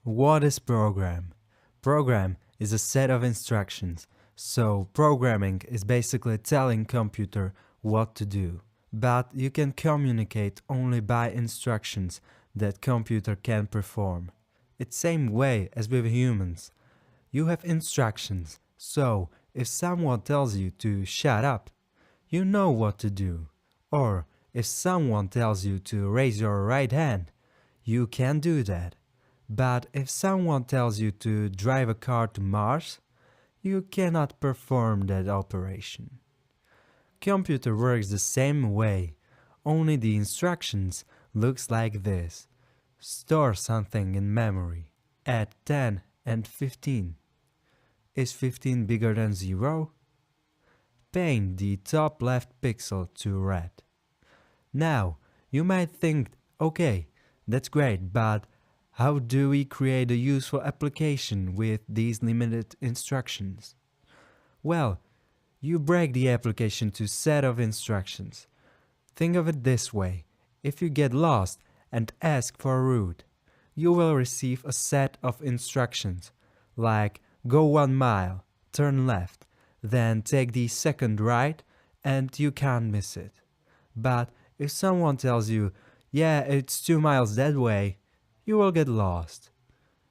What is program? Program is a set of instructions. So programming is basically telling computer what to do. But you can communicate only by instructions that computer can perform. It's same way as with humans. You have instructions. So if someone tells you to shut up, you know what to do. Or if someone tells you to raise your right hand, you can do that. But if someone tells you to drive a car to Mars, you cannot perform that operation. Computer works the same way, only the instructions looks like this. Store something in memory. Add 10 and 15. Is 15 bigger than 0? Paint the top left pixel to red. Now, you might think, okay, that's great, but how do we create a useful application with these limited instructions? Well, you break the application to a set of instructions. Think of it this way. If you get lost and ask for a route, you will receive a set of instructions, like go 1 mile, turn left, then take the second right, and you can't miss it. But if someone tells you, yeah, it's 2 miles that way, you will get lost.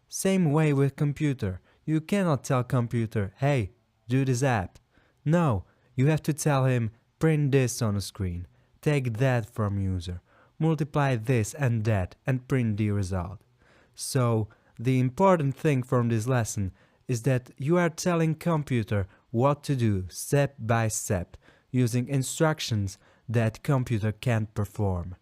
Same way with computer. You cannot tell computer, hey, do this app. No, you have to tell him, print this on a screen, take that from user, multiply this and that, and print the result. So, the important thing from this lesson is that you are telling computer what to do step by step, using instructions that computer can't perform.